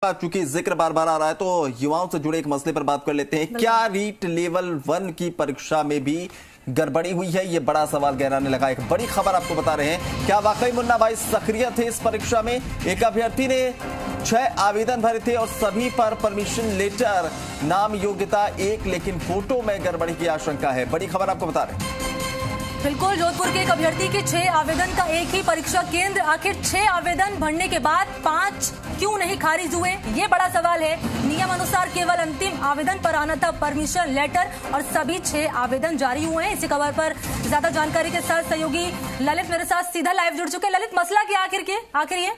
चूंकि जिक्र बार बार आ रहा है तो युवाओं से जुड़े एक मसले पर बात कर लेते हैं। क्या रीट लेवल 1 की परीक्षा में भी गड़बड़ी हुई है? ये बड़ा सवाल गहराने लगा। एक बड़ी खबर आपको बता रहे हैं। क्या वाकई मुन्ना भाई सक्रिय थे इस परीक्षा में? एक अभ्यर्थी ने 6 आवेदन भरे थे और सभी पर परमिशन लेटर, नाम योग्यता 1, लेकिन फोटो में गड़बड़ी की आशंका है। बड़ी खबर आपको बता रहे हैं। बिल्कुल, जोधपुर के एक अभ्यर्थी के 6 आवेदन का एक ही परीक्षा केंद्र। आखिर 6 आवेदन भरने के बाद 5 क्यों नहीं खारिज हुए, ये बड़ा सवाल है। नियम अनुसार केवल अंतिम आवेदन पर आना था परमिशन लेटर और सभी 6 आवेदन जारी हुए हैं। इसी खबर पर ज्यादा जानकारी के साथ सहयोगी ललित मेरे साथ सीधा लाइव जुड़ चुके हैं। ललित, मसला क्या आखिर ये?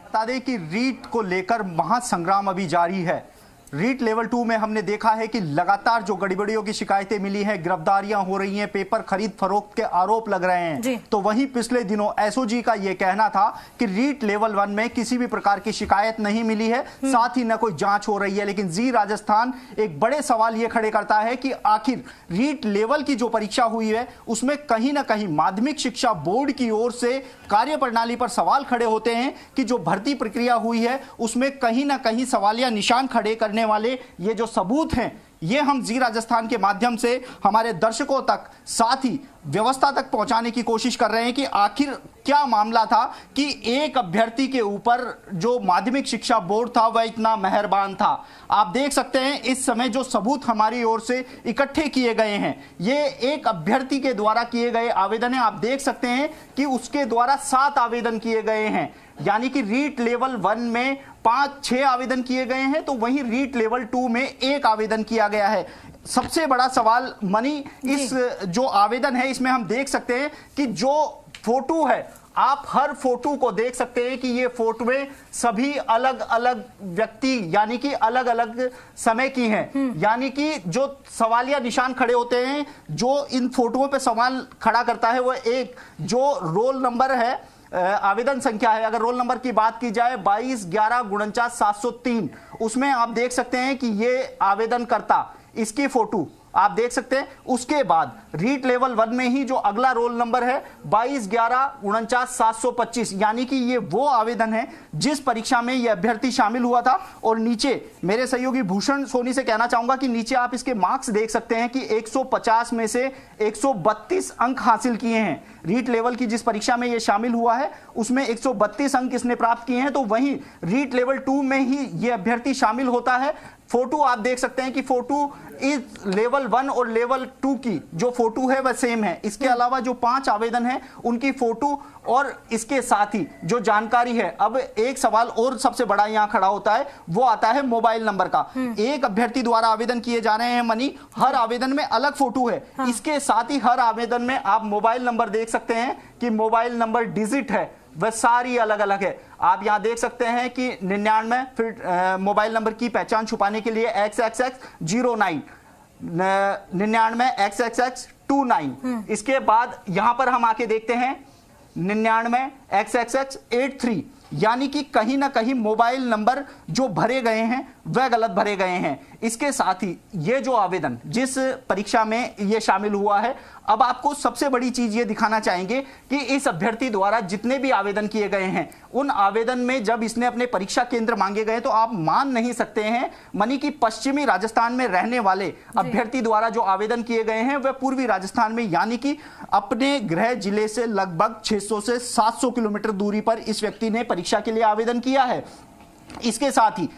बता दें कि रीट को लेकर महासंग्राम अभी जारी है। रीट लेवल 2 में हमने देखा है कि लगातार जो गड़बड़ियों की शिकायतें मिली हैं, गिरफ्तारियां हो रही हैं, पेपर खरीद फरोख्त के आरोप लग रहे हैं। तो वहीं पिछले दिनों एसओजी का यह कहना था कि रीट लेवल 1 में किसी भी प्रकार की शिकायत नहीं मिली है, साथ ही न कोई जांच हो रही है। लेकिन जी राजस्थान एक बड़े सवाल ये खड़े करता है कि आखिर रीट लेवल की जो परीक्षा हुई है उसमें कहीं ना कहीं माध्यमिक शिक्षा बोर्ड की ओर से कार्यप्रणाली पर सवाल खड़े होते हैं कि जो भर्ती प्रक्रिया हुई है उसमें कहीं ना कहीं सवालिया निशान खड़े करने वाले ये जो सबूत हैं, ये हम जी राजस्थान के माध्यम से हमारे दर्शकों तक, साथ ही व्यवस्था तक पहुंचाने की कोशिश कर रहे हैं कि आखिर क्या मामला था कि एक अभ्यर्थी के ऊपर जो माध्यमिक शिक्षा बोर्ड था वह इतना मेहरबान था। आप देख सकते हैं इस समय जो सबूत हमारी ओर से इकट्ठे किए गए हैं, ये एक अभ्यर्थी के द्वारा किए गए आवेदन है। आप देख सकते हैं कि उसके द्वारा 7 आवेदन किए गए हैं, यानी कि रीट लेवल 1 में 5-6 आवेदन किए गए हैं, तो वहीं रीट लेवल 2 में 1 आवेदन किया गया है। सबसे बड़ा सवाल मनी, इस जो आवेदन है इसमें हम देख सकते हैं कि जो फोटो है, आप हर फोटो को देख सकते हैं कि ये फोटो में सभी अलग अलग व्यक्ति यानी कि अलग अलग समय की हैं। यानी कि जो सवालिया निशान खड़े होते हैं, जो इन फोटोओं पे सवाल खड़ा करता है, वो एक जो रोल नंबर है, आवेदन संख्या है, अगर रोल नंबर की बात की जाए 22/11/703, उसमें आप देख सकते हैं कि ये आवेदन करता, इसकी फोटो आप देख सकते हैं। उसके बाद रीट लेवल 1 में ही जो अगला रोल नंबर है 22/11/725, यानी कि ये वो आवेदन है जिस परीक्षा में ये अभ्यर्थी शामिल हुआ था। और नीचे मेरे सहयोगी भूषण सोनी से कहना चाहूंगा कि नीचे आप इसके मार्क्स देख सकते हैं कि 150 में से 132 अंक हासिल किए हैं। रीट लेवल की जिस परीक्षा में ये शामिल हुआ है उसमें 132 अंक इसने प्राप्त किए हैं, तो वहीं रीट लेवल 2 में ही ये अभ्यर्थी शामिल होता है। फोटो आप देख सकते हैं कि फोटो इस लेवल 1 और लेवल 2 की जो फोटो है वह सेम है। इसके अलावा जो 5 आवेदन है उनकी फोटो और इसके साथ ही जो जानकारी है। अब एक सवाल और सबसे बड़ा यहां खड़ा होता है, वो आता है मोबाइल नंबर का। एक अभ्यर्थी द्वारा आवेदन किए जा रहे हैं मनी, हर आवेदन में अलग फोटो है। इसके साथ ही हर आवेदन में आप मोबाइल नंबर देख सकते हैं कि मोबाइल नंबर डिजिट है वह सारी अलग अलग है। आप यहां देख सकते हैं कि 99, फिर मोबाइल नंबर की पहचान छुपाने के लिए XXX09, 99 XXX29। इसके बाद यहां पर हम आके देखते हैं 99 XXX83, यानी कि कहीं ना कहीं मोबाइल नंबर जो भरे गए हैं वह गलत भरे गए हैं। इसके साथ ही ये जो आवेदन जिस परीक्षा में ये शामिल हुआ है, अब आपको सबसे बड़ी चीज ये दिखाना चाहेंगे कि इस अभ्यर्थी द्वारा जितने भी आवेदन किए गए हैं, उन आवेदन में जब इसने अपने परीक्षा केंद्र मांगे गए तो आप मान नहीं सकते हैं मनी की पश्चिमी राजस्थान में रहने वाले अभ्यर्थी द्वारा जो आवेदन किए गए हैं वह पूर्वी राजस्थान में, यानी कि अपने गृह जिले से लगभग 600 से 700 किलोमीटर दूरी पर इस व्यक्ति ने परीक्षा के लिए आवेदन किया है। इसके साथ ही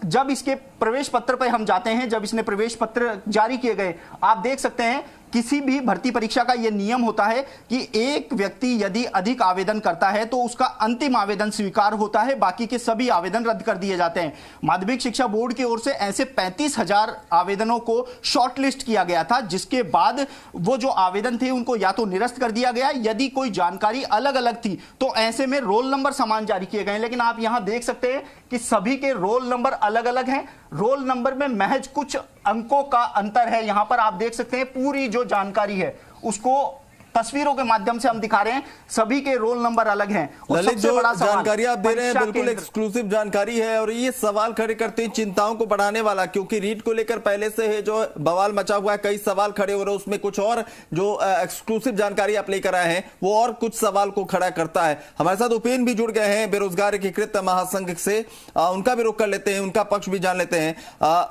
जब इसके प्रवेश पत्र पर हम जाते हैं, जब इसने प्रवेश पत्र जारी किए गए, आप देख सकते हैं किसी भी भर्ती परीक्षा का यह नियम होता है कि एक व्यक्ति यदि अधिक आवेदन करता है तो उसका अंतिम आवेदन स्वीकार होता है, बाकी के सभी आवेदन रद्द कर दिए जाते हैं। माध्यमिक शिक्षा बोर्ड की ओर से ऐसे 35,000 आवेदनों को शॉर्टलिस्ट किया गया था, जिसके बाद वो जो आवेदन थे उनको या तो निरस्त कर दिया गया, यदि कोई जानकारी अलग अलग थी तो ऐसे में रोल नंबर समान जारी किए गए। लेकिन आप यहां देख सकते हैं कि सभी के रोल नंबर अलग अलग हैं। रोल नंबर में महज कुछ अंकों का अंतर है। यहां पर आप देख सकते हैं पूरी जो जानकारी है उसको तस्वीरों के माध्यम से हम दिखा रहे हैं, सभी के रोल नंबर अलग हैं। और ललित, सबसे जो बड़ा सवाल जानकारी आप दे रहे हैं बिल्कुल केंद्र। एक्सक्लूसिव जानकारी है और ये सवाल खड़े करते हैं चिंताओं को बढ़ाने वाला, क्योंकि रीट को लेकर पहले से है जो बवाल मचा हुआ है, कई सवाल खड़े हो रहे हैं, उसमें कुछ और जो एक्सक्लूसिव जानकारी आप लेकर आए हैं वो और कुछ सवाल को खड़ा करता है। हमारे साथ उपेन भी जुड़ गए हैं बेरोजगार एकीकृत महासंघ से, उनका भी रुख कर लेते हैं, उनका पक्ष भी जान लेते हैं।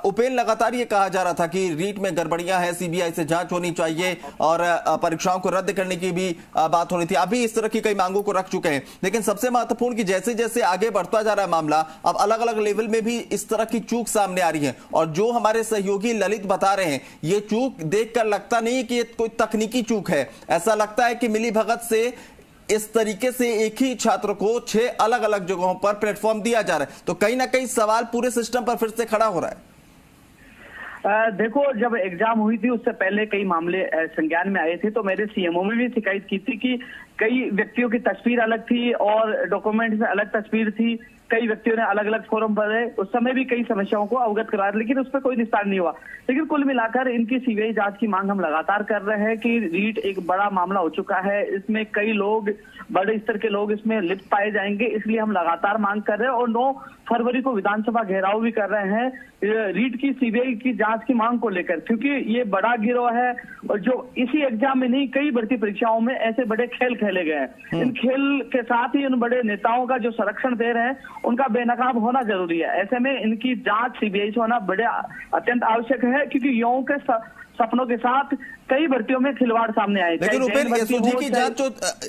उपेन, लगातार ये कहा जा रहा था कि रीट में गड़बड़ियां हैं, सीबीआई से जांच होनी चाहिए और परीक्षाओं को रद्द करने की भी बात हो रही थी। अभी इस तरह की कई मांगों को रख चुके हैं, लेकिन सबसे महत्वपूर्ण कि जैसे जैसे आगे बढ़ता जा रहा है मामला, अब अलग अलग लेवल में भी इस तरह की चूक सामने आ रही है और जो हमारे सहयोगी ललित बता रहे हैं, ये चूक देखकर लगता नहीं कि ये कोई तकनीकी चूक है, ऐसा लगता है कि मिली भगत से इस तरीके से एक ही छात्र को 6 अलग अलग जगहों पर प्लेटफॉर्म दिया जा रहा है, तो कहीं ना कहीं सवाल पूरे सिस्टम पर फिर से खड़ा हो रहा है। देखो, जब एग्जाम हुई थी उससे पहले कई मामले संज्ञान में आए थे, तो मेरे सीएमओ में भी शिकायत की थी कि कई व्यक्तियों की तस्वीर अलग थी और डॉक्यूमेंट में अलग तस्वीर थी, कई व्यक्तियों ने अलग अलग फोरम पर है, उस समय भी कई समस्याओं को अवगत कराया, लेकिन उस पर कोई निस्तार नहीं हुआ। लेकिन कुल मिलाकर इनकी सीबीआई जांच की मांग हम लगातार कर रहे हैं कि रीट एक बड़ा मामला हो चुका है, इसमें कई लोग, बड़े स्तर के लोग इसमें लिप्त पाए जाएंगे, इसलिए हम लगातार मांग कर रहे हैं और 9 फरवरी को विधानसभा घेराव भी कर रहे हैं रीट की सीबीआई की जांच की मांग को लेकर, क्योंकि ये बड़ा गिरोह है और जो इसी एग्जाम में नहीं कई भर्ती परीक्षाओं में ऐसे बड़े खेल खेले गए हैं। इन खेल के साथ ही उन बड़े नेताओं का जो संरक्षण दे रहे हैं उनका बेनकाब होना जरूरी है। ऐसे में इनकी जांच सीबीआई से होना बड़े अत्यंत आवश्यक है, क्योंकि युवाओं के सपनों के साथ कई भर्तियों में खिलवाड़ सामने आए। लेकिन उपेन,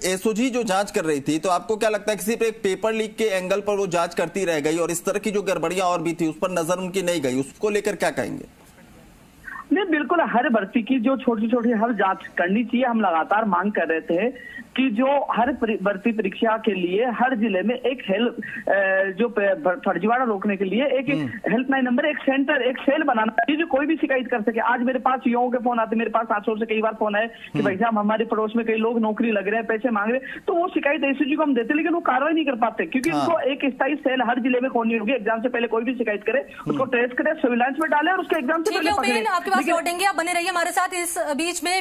एसओजी जो जांच कर रही थी, तो आपको क्या लगता है किसी पे एक पेपर लीक के एंगल पर वो जांच करती रह गई और इस तरह की जो गड़बड़ियां और भी थी उस पर नजर उनकी नहीं गई, उसको लेकर क्या कहेंगे? नहीं, बिल्कुल हर भर्ती की जो छोटी छोटी हर जांच करनी चाहिए। हम लगातार मांग कर रहे थे कि जो हर भर्ती परीक्षा के लिए हर जिले में एक जो फर्जीवाड़ा रोकने के लिए एक हेल्पलाइन नंबर, एक सेंटर, एक सेल बनाना चाहिए जो कोई भी शिकायत कर सके। आज मेरे पास युवाओं के फोन आते, मेरे पास 700 से कई बार फोन है कि भाई साहब हमारे पड़ोस में कई लोग नौकरी लग रहे हैं, पैसे मांग रहे हैं, तो वो शिकायत एसओजी को हम देते, लेकिन वो कार्रवाई नहीं कर पाते, क्योंकि उनको एक स्थायी सेल हर जिले में खोलनी होगी। एग्जाम से पहले कोई भी शिकायत करे उसको ट्रेस करे, सर्विलांस में डाले और उसके एग्जाम से पहले लौटेंगे, आप बने रहिए हमारे साथ इस बीच में।